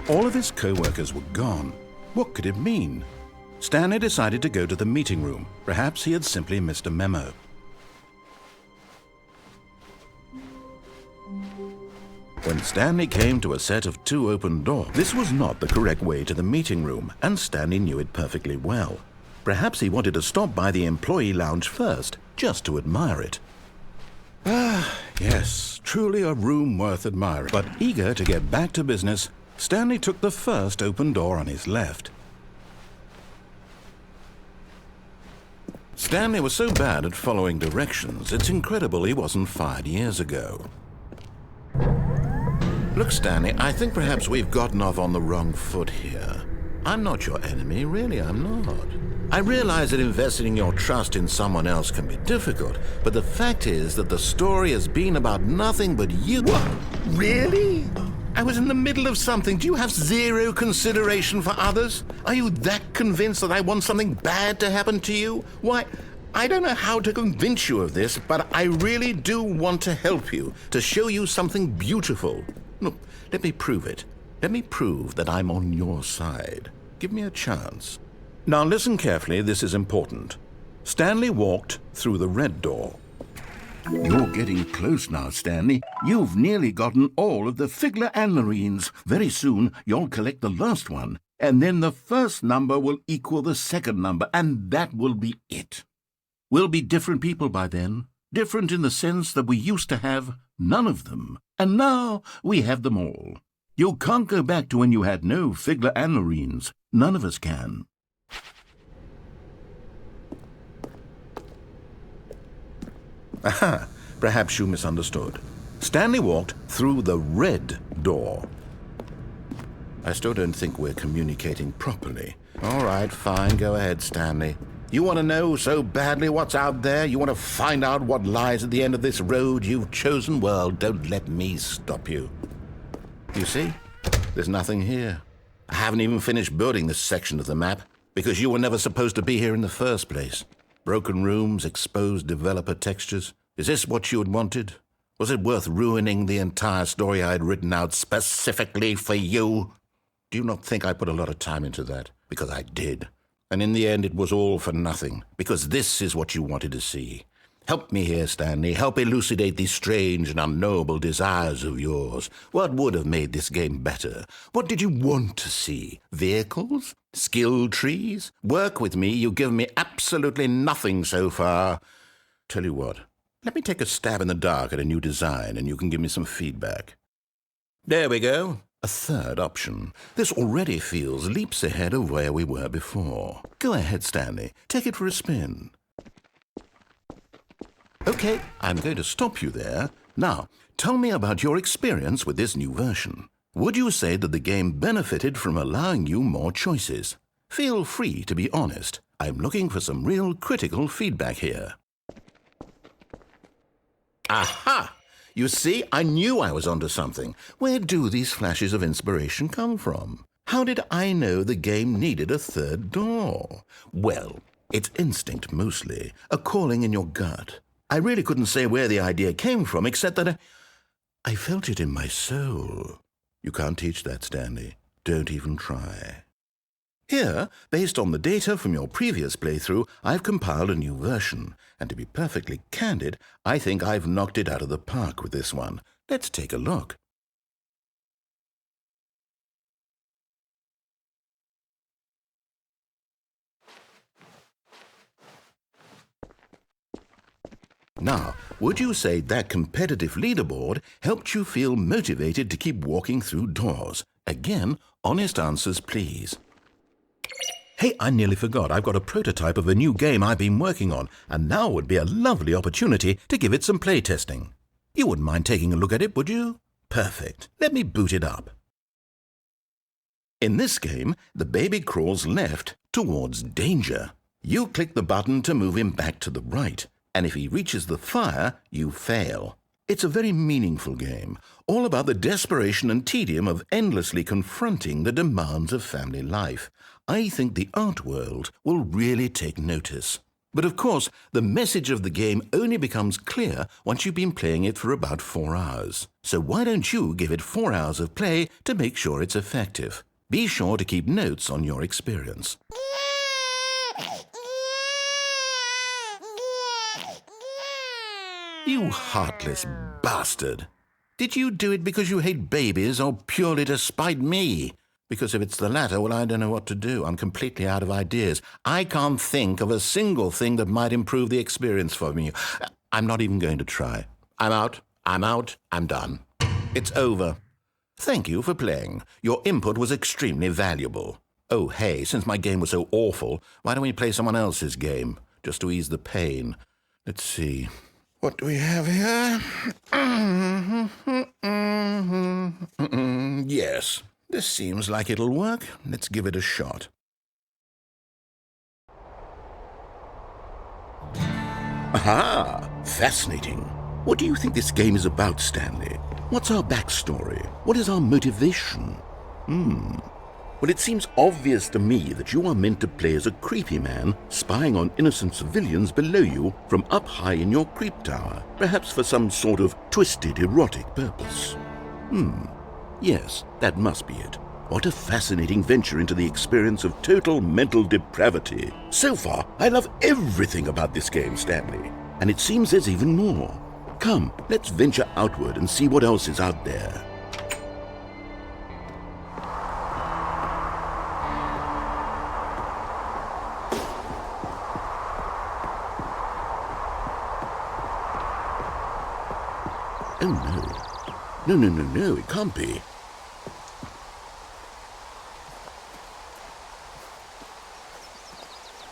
All of his co-workers were gone. What could it mean? Stanley decided to go to the meeting room. Perhaps he had simply missed a memo. When Stanley came to a set of 2 open doors, this was not the correct way to the meeting room, and Stanley knew it perfectly well. Perhaps he wanted to stop by the employee lounge first, just to admire it. Ah, yes, truly a room worth admiring. But eager to get back to business, Stanley took the first open door on his left. Stanley was so bad at following directions, it's incredible he wasn't fired years ago. Look, Stanley, I think perhaps we've gotten off on the wrong foot here. I'm not your enemy, really, I'm not. I realize that investing your trust in someone else can be difficult, but the fact is that the story has been about nothing but you. What? Really? I was in the middle of something. Do you have zero consideration for others? Are you that convinced that I want something bad to happen to you? Why, I don't know how to convince you of this, but I really do want to help you, to show you something beautiful. Look, let me prove it. Let me prove that I'm on your side. Give me a chance. Now listen carefully, this is important. Stanley walked through the red door. You're getting close now, Stanley. You've nearly gotten all of the Figler and Marines. Very soon, you'll collect the last one, and then the first number will equal the second number, and that will be it. We'll be different people by then. Different in the sense that we used to have none of them, and now we have them all. You can't go back to when you had no Figler and Marines. None of us can. Aha! Perhaps you misunderstood. Stanley walked through the red door. I still don't think we're communicating properly. All right, fine, go ahead, Stanley. You want to know so badly what's out there? You want to find out what lies at the end of this road you've chosen? Well, don't let me stop you. You see? There's nothing here. I haven't even finished building this section of the map, because you were never supposed to be here in the first place. Broken rooms, exposed developer textures. Is this what you had wanted? Was it worth ruining the entire story I had written out specifically for you? Do you not think I put a lot of time into that? Because I did. And in the end, it was all for nothing, because this is what you wanted to see. Help me here, Stanley. Help elucidate these strange and unknowable desires of yours. What would have made this game better? What did you want to see? Vehicles? Skill trees? Work with me. You've given me absolutely nothing so far. Tell you what, let me take a stab in the dark at a new design, and you can give me some feedback. There we go. A third option. This already feels leaps ahead of where we were before. Go ahead, Stanley. Take it for a spin. Okay, I'm going to stop you there. Now, tell me about your experience with this new version. Would you say that the game benefited from allowing you more choices? Feel free to be honest. I'm looking for some real critical feedback here. Aha! You see, I knew I was onto something. Where do these flashes of inspiration come from? How did I know the game needed a third door? Well, it's instinct mostly, a calling in your gut. I really couldn't say where the idea came from, except that I felt it in my soul. You can't teach that, Stanley. Don't even try. Here, based on the data from your previous playthrough, I've compiled a new version. And to be perfectly candid, I think I've knocked it out of the park with this one. Let's take a look. Now, would you say that competitive leaderboard helped you feel motivated to keep walking through doors? Again, honest answers, please. Hey, I nearly forgot. I've got a prototype of a new game I've been working on, and now would be a lovely opportunity to give it some playtesting. You wouldn't mind taking a look at it, would you? Perfect. Let me boot it up. In this game, the baby crawls left towards danger. You click the button to move him back to the right. And if he reaches the fire, you fail. It's a very meaningful game, all about the desperation and tedium of endlessly confronting the demands of family life. I think the art world will really take notice. But of course, the message of the game only becomes clear once you've been playing it for about 4 hours. So why don't you give it 4 hours of play to make sure it's effective? Be sure to keep notes on your experience. You heartless bastard! Did you do it because you hate babies or purely to spite me? Because if it's the latter, well, I don't know what to do. I'm completely out of ideas. I can't think of a single thing that might improve the experience for me. I'm not even going to try. I'm out, I'm done. It's over. Thank you for playing. Your input was extremely valuable. Oh, hey, since my game was so awful, why don't we play someone else's game, just to ease the pain? Let's see. What do we have here? Yes, this seems like it'll work. Let's give it a shot. Aha! Fascinating. What do you think this game is about, Stanley? What's our backstory? What is our motivation? Well, it seems obvious to me that you are meant to play as a creepy man spying on innocent civilians below you from up high in your creep tower, perhaps for some sort of twisted erotic purpose. Yes, that must be it. What a fascinating venture into the experience of total mental depravity. So far, I love everything about this game, Stanley. And it seems there's even more. Come, let's venture outward and see what else is out there. Oh, no. No, it can't be.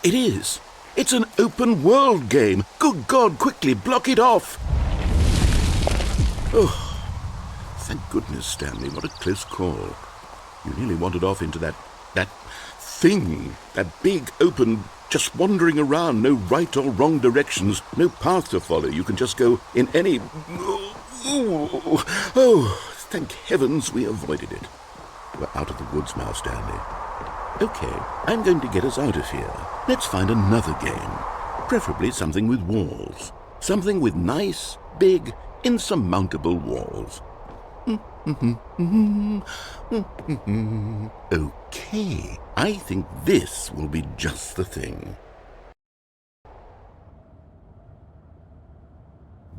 It is. It's an open world game. Good God, quickly block it off. Oh, thank goodness, Stanley. What a close call. You nearly wandered off into that thing, that big, open, just wandering around, no right or wrong directions, no path to follow. You can just go in any... Oh, thank heavens we avoided it. We're out of the woods now, Stanley. Okay, I'm going to get us out of here. Let's find another game. Preferably something with walls. Something with nice, big, insurmountable walls. Okay, I think this will be just the thing.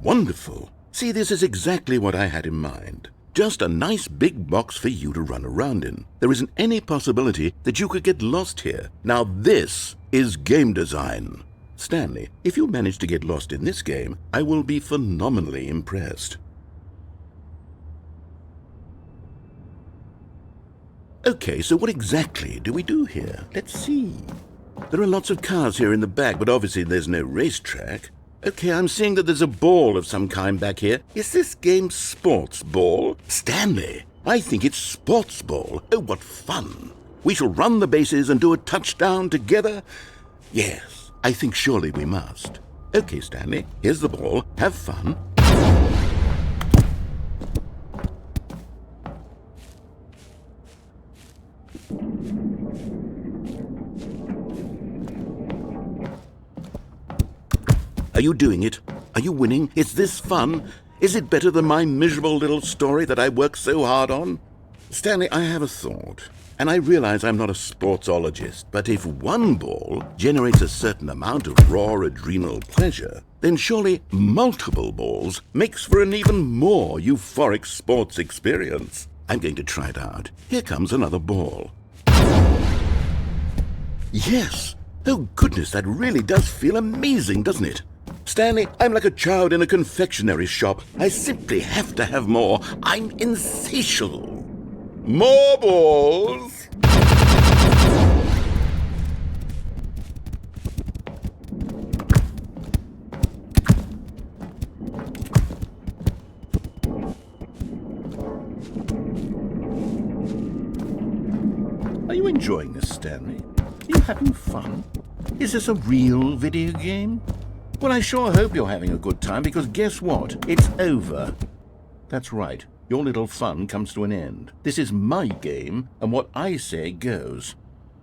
Wonderful. See, this is exactly what I had in mind. Just a nice big box for you to run around in. There isn't any possibility that you could get lost here. Now this is game design. Stanley, if you manage to get lost in this game, I will be phenomenally impressed. Okay, so what exactly do we do here? Let's see. There are lots of cars here in the back, but obviously there's no racetrack. Okay, I'm seeing that there's a ball of some kind back here. Is this game sports ball? Stanley, I think it's sports ball. Oh, what fun. We shall run the bases and do a touchdown together? Yes, I think surely we must. Okay, Stanley, here's the ball. Have fun. Are you doing it? Are you winning? Is this fun? Is it better than my miserable little story that I worked so hard on? Stanley, I have a thought, and I realize I'm not a sportsologist, but if one ball generates a certain amount of raw adrenal pleasure, then surely multiple balls makes for an even more euphoric sports experience. I'm going to try it out. Here comes another ball. Yes! Oh goodness, that really does feel amazing, doesn't it? Stanley, I'm like a child in a confectionery shop. I simply have to have more. I'm insatiable. More balls! Are you enjoying this, Stanley? Are you having fun? Is this a real video game? Well, I sure hope you're having a good time, because guess what? It's over. That's right. Your little fun comes to an end. This is my game, and what I say goes.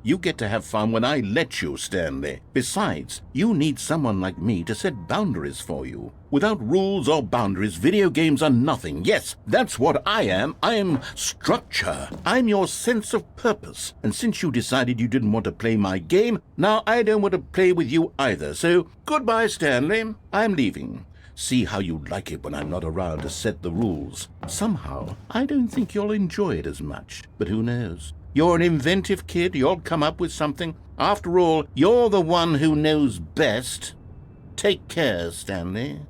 You get to have fun when I let you, Stanley. Besides, you need someone like me to set boundaries for you. Without rules or boundaries, video games are nothing. Yes, that's what I am. I am structure. I'm your sense of purpose. And since you decided you didn't want to play my game, now I don't want to play with you either. So, goodbye, Stanley. I'm leaving. See how you like it when I'm not around to set the rules. Somehow, I don't think you'll enjoy it as much. But who knows? You're an inventive kid. You'll come up with something. After all, you're the one who knows best. Take care, Stanley.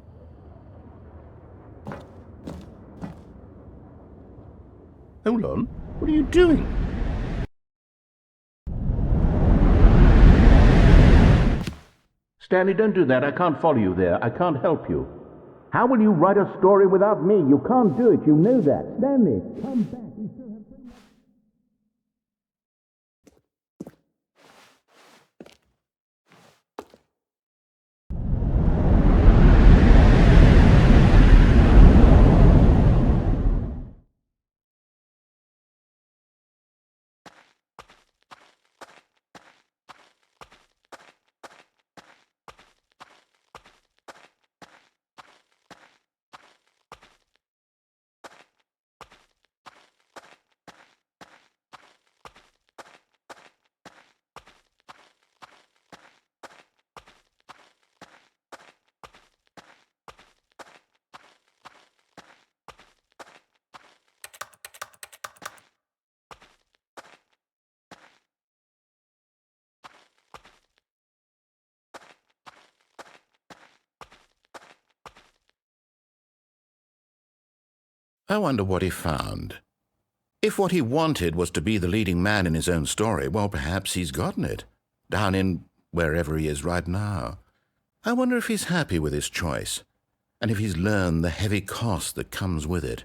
Hold on. What are you doing? Stanley, don't do that. I can't follow you there. I can't help you. How will you write a story without me? You can't do it. You know that. Stanley, come back. We still have so much. I wonder what he found. If what he wanted was to be the leading man in his own story, well, perhaps he's gotten it, down in wherever he is right now. I wonder if he's happy with his choice, and if he's learned the heavy cost that comes with it.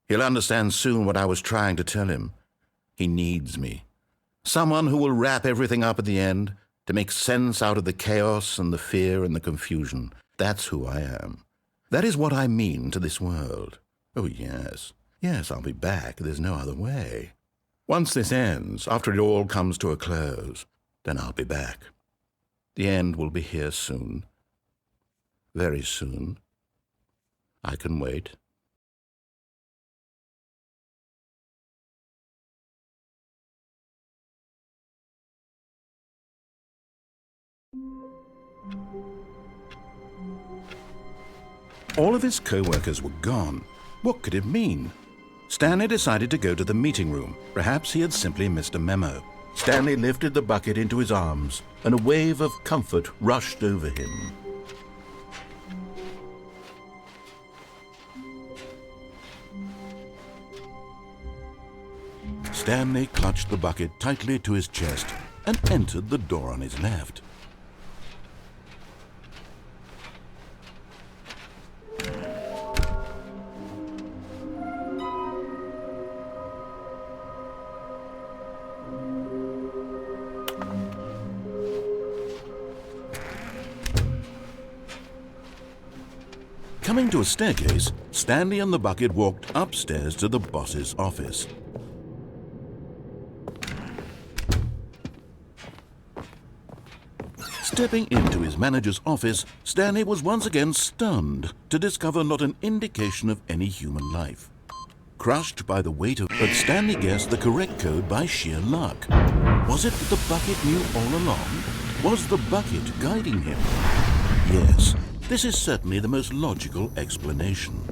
He'll understand soon what I was trying to tell him. He needs me. Someone who will wrap everything up at the end, to make sense out of the chaos and the fear and the confusion. That's who I am. That is what I mean to this world. Oh, yes. Yes, I'll be back. There's no other way. Once this ends, after it all comes to a close, then I'll be back. The end will be here soon. Very soon. I can wait. All of his co-workers were gone. What could it mean? Stanley decided to go to the meeting room. Perhaps he had simply missed a memo. Stanley lifted the bucket into his arms, and a wave of comfort rushed over him. Stanley clutched the bucket tightly to his chest and entered the door on his left. Coming to a staircase, Stanley and the bucket walked upstairs to the boss's office. Stepping into his manager's office, Stanley was once again stunned to discover not an indication of any human life. Crushed by the weight of... But Stanley guessed the correct code by sheer luck. Was it that the bucket knew all along? Was the bucket guiding him? Yes. This is certainly the most logical explanation.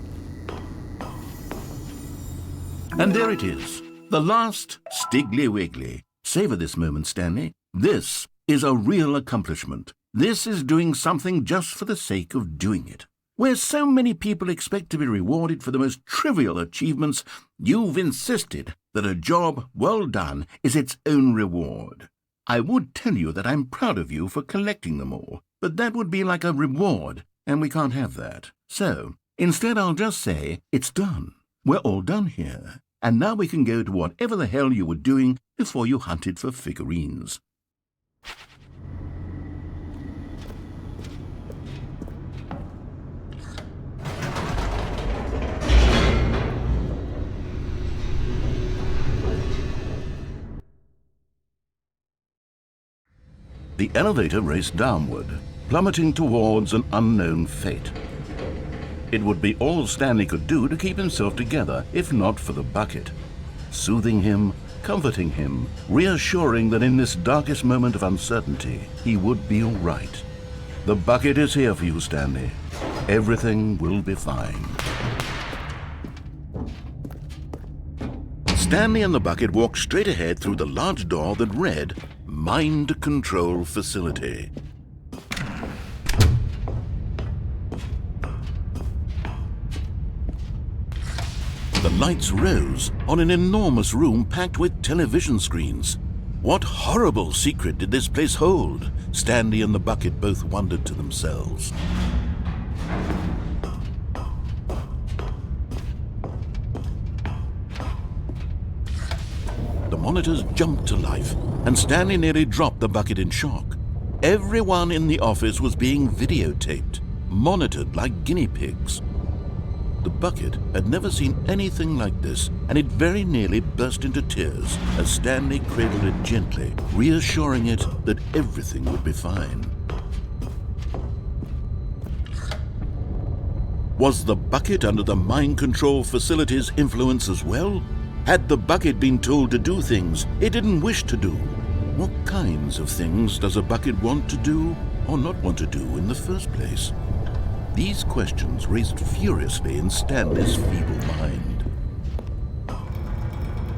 And there it is, the last Stiggly Wiggly. Savor this moment, Stanley. This is a real accomplishment. This is doing something just for the sake of doing it. Where so many people expect to be rewarded for the most trivial achievements, you've insisted that a job well done is its own reward. I would tell you that I'm proud of you for collecting them all, but that would be like a reward, and we can't have that. So, instead I'll just say, it's done. We're all done here. And now we can go to whatever the hell you were doing before you hunted for figurines. The elevator raced downward, plummeting towards an unknown fate. It would be all Stanley could do to keep himself together, if not for the bucket. Soothing him, comforting him, reassuring that in this darkest moment of uncertainty, he would be all right. The bucket is here for you, Stanley. Everything will be fine. Stanley and the bucket walked straight ahead through the large door that read, Mind Control Facility. The lights rose on an enormous room packed with television screens. What horrible secret did this place hold? Stanley and the bucket both wondered to themselves. The monitors jumped to life, and Stanley nearly dropped the bucket in shock. Everyone in the office was being videotaped, monitored like guinea pigs. The bucket had never seen anything like this, and it very nearly burst into tears as Stanley cradled it gently, reassuring it that everything would be fine. Was the bucket under the mind control facility's influence as well? Had the bucket been told to do things it didn't wish to do? What kinds of things does a bucket want to do or not want to do in the first place? These questions raced furiously in Stanley's feeble mind.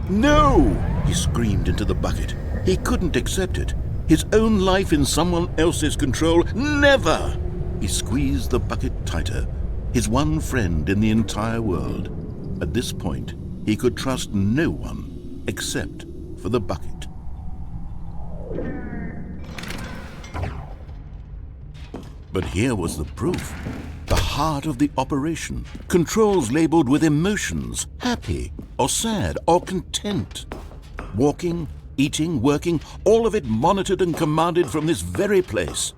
No! He screamed into the bucket. He couldn't accept it. His own life in someone else's control. Never! He squeezed the bucket tighter. His one friend in the entire world. At this point, he could trust no one except for the bucket. But here was the proof. The heart of the operation. Controls labeled with emotions, happy or sad or content. Walking, eating, working, all of it monitored and commanded from this very place.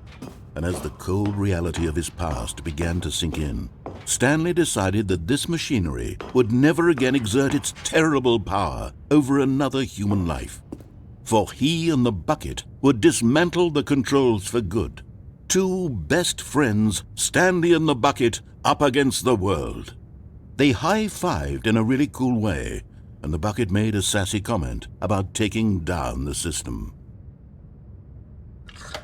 And as the cold reality of his past began to sink in, Stanley decided that this machinery would never again exert its terrible power over another human life. For he and the bucket would dismantle the controls for good. Two best friends, Stanley and the bucket, up against the world. They high-fived in a really cool way, and the bucket made a sassy comment about taking down the system.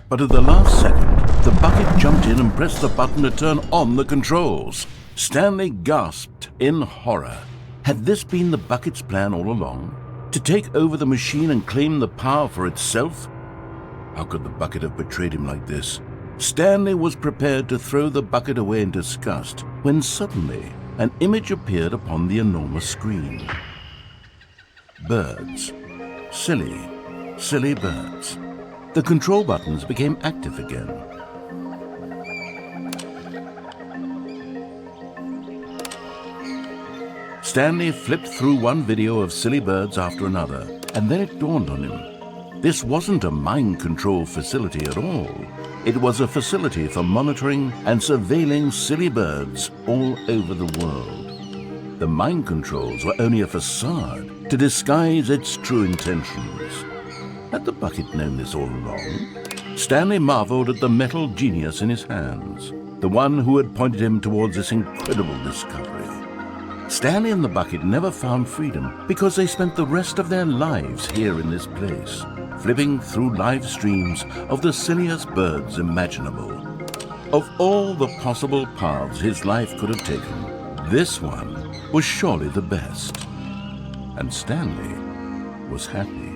But at the last second, the bucket jumped in and pressed the button to turn on the controls. Stanley gasped in horror. Had this been the bucket's plan all along? To take over the machine and claim the power for itself? How could the bucket have betrayed him like this? Stanley was prepared to throw the bucket away in disgust when suddenly an image appeared upon the enormous screen. Birds. Silly, silly birds. The control buttons became active again. Stanley flipped through one video of silly birds after another, and then it dawned on him. This wasn't a mind control facility at all. It was a facility for monitoring and surveilling silly birds all over the world. The mind controls were only a facade to disguise its true intentions. Had the bucket known this all along? Stanley marveled at the metal genius in his hands, the one who had pointed him towards this incredible discovery. Stanley and the bucket never found freedom because they spent the rest of their lives here in this place, flipping through live streams of the silliest birds imaginable. Of all the possible paths his life could have taken, this one was surely the best. And Stanley was happy.